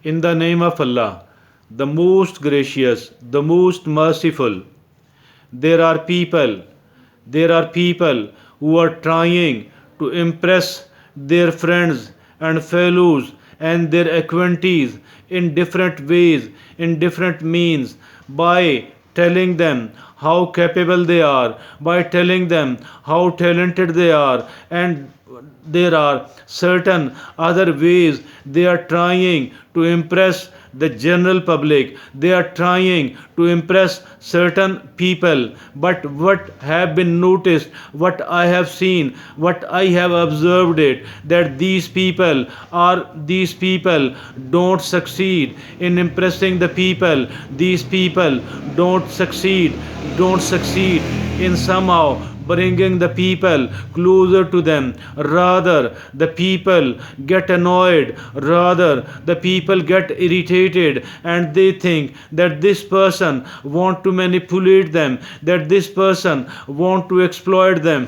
In the name of Allah, the most gracious, the most merciful. There are people, there are people who are trying to impress their friends and fellows and their acquaintances in different ways, in different means, by telling them how capable they are, by telling them how talented they are, and there are certain other ways they are trying to impress the general public. They are trying to impress certain people. But what have been noticed, what I have seen, what I have observed it, that these people don't succeed in impressing the people. These people don't succeed in somehow bringing the people closer to them. Rather, the people get annoyed, rather, the people get irritated, and they think that this person want to manipulate them, that this person want to exploit them,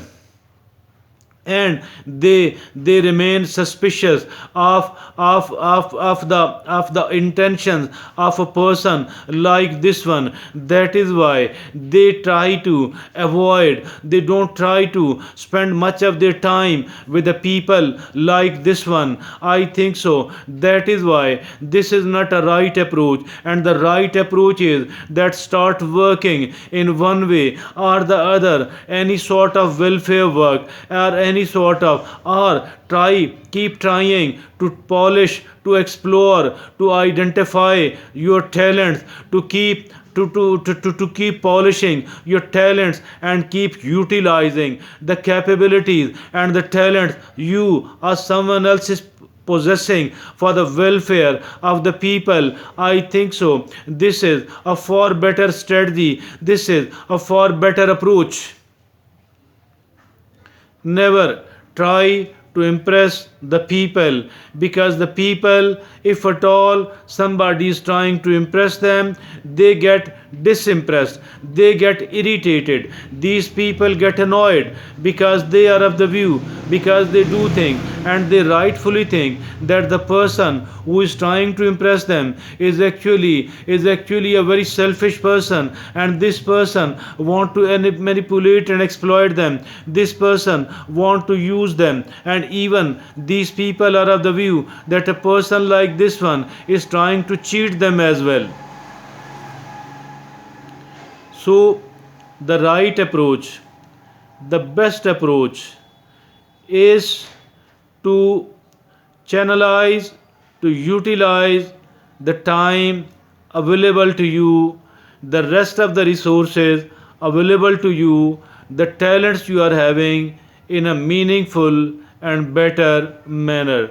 and they remain suspicious of the intentions of a person like this one. That is why they try to avoid, they don't try to spend much of their time with the people like this one. I think so. That is why this is not a right approach, and the right approach is that start working in one way or the other, any sort of welfare work or any sort of, or keep trying to polish, to explore, to identify your talents, to keep polishing your talents and keep utilizing the capabilities and the talents you or someone else is possessing for the welfare of the people. I think so. This is a far better strategy. This is a far better approach. Never try to impress the people, because the people, if at all somebody is trying to impress them, they get disimpressed, they get irritated, these people get annoyed, because they are of the view, because they do think and they rightfully think that the person who is trying to impress them is actually a very selfish person, and this person want to manipulate and exploit them, this person want to use them. And even these people are of the view that a person like this one is trying to cheat them as well. So the right approach, the best approach is to channelize, to utilize the time available to you, the rest of the resources available to you, the talents you are having, in a meaningful and better manner.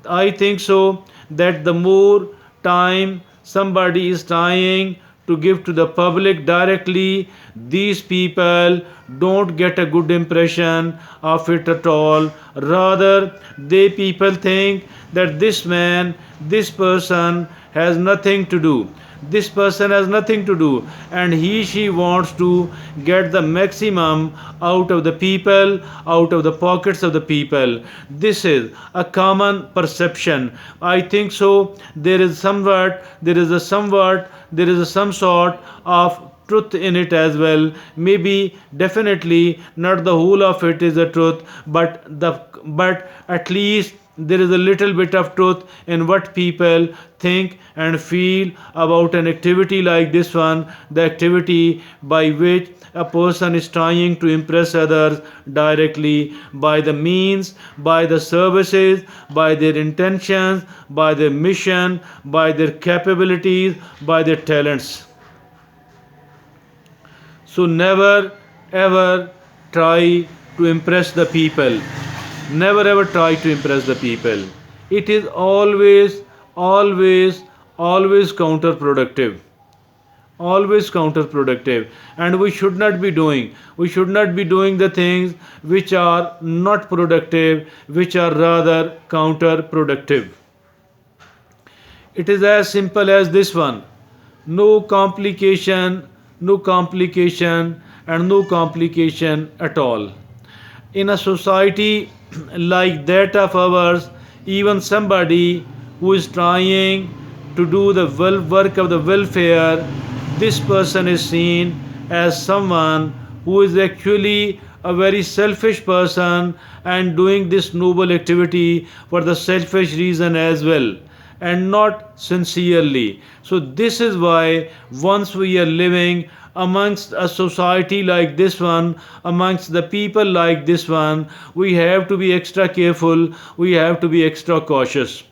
I think so that the more time somebody is trying to give to the public directly, these people don't get a good impression of it at all. Rather, they people think that this man, this person has nothing to do. This person has nothing to do, and she wants to get the maximum out of the people, out of the pockets of the people. This is a common perception. I think so. There is some sort of truth in it as well. Maybe, definitely not the whole of it is the truth, but at least there is a little bit of truth in what people think and feel about an activity like this one, the activity by which a person is trying to impress others directly, by the means, by the services, by their intentions, by their mission, by their capabilities, by their talents. So never ever try to impress the people. Never ever try to impress the people. It is always counterproductive. Always counterproductive. And we should not be doing the things which are not productive, which are rather counterproductive. It is as simple as this one. No complication, no complication, and no complication at all. In a society like that of ours, even somebody who is trying to do the work of the welfare, this person is seen as someone who is actually a very selfish person and doing this noble activity for the selfish reason as well and not sincerely. So, this is why once we are living amongst a society like this one, amongst the people like this one, we have to be extra careful, we have to be extra cautious.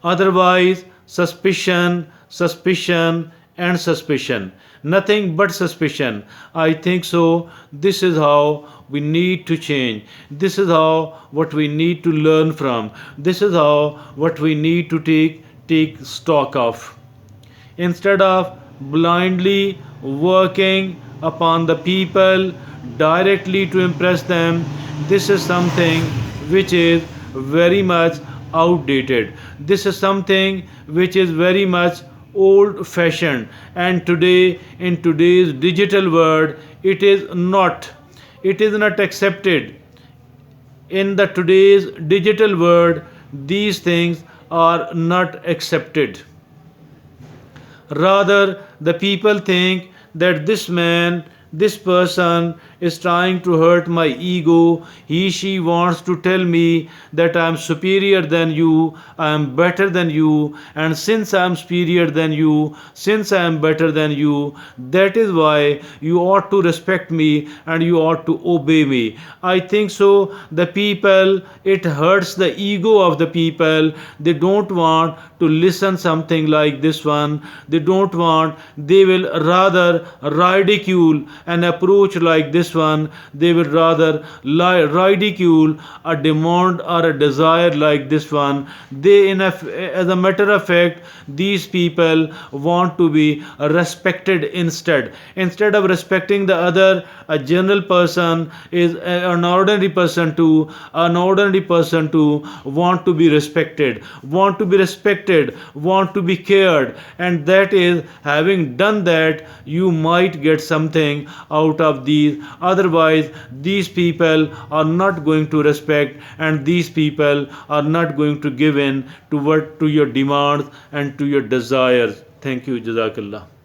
Otherwise, suspicion, suspicion, and suspicion. Nothing but suspicion. I think so. This is how we need to change. This is how what we need to learn from. This is how what we need to take stock of. Instead of blindly working upon the people directly to impress them, this is something which is very much outdated. This is something which is very much old fashioned, and today in today's digital world it is not accepted. In the today's digital world, these things are not accepted. Rather, the people think that this man, this person is trying to hurt my ego. He, she wants to tell me that I am superior than you, I am better than you, and since I am superior than you, since I am better than you, that is why you ought to respect me and you ought to obey me. I think so. The people, it hurts the ego of the people. They don't want to listen something like this one. They don't want, they will rather ridicule an approach like this one. They will rather ridicule a demand or a desire like this one. They, as a matter of fact, these people want to be respected instead. Instead of respecting the other, a general person is an ordinary person too. An ordinary person too want to be respected, want to be cared, and that is, having done that, you might get something out of these. Otherwise, these people are not going to respect, and these people are not going to give in to your demands and to your desires. Thank you. Jazakallah.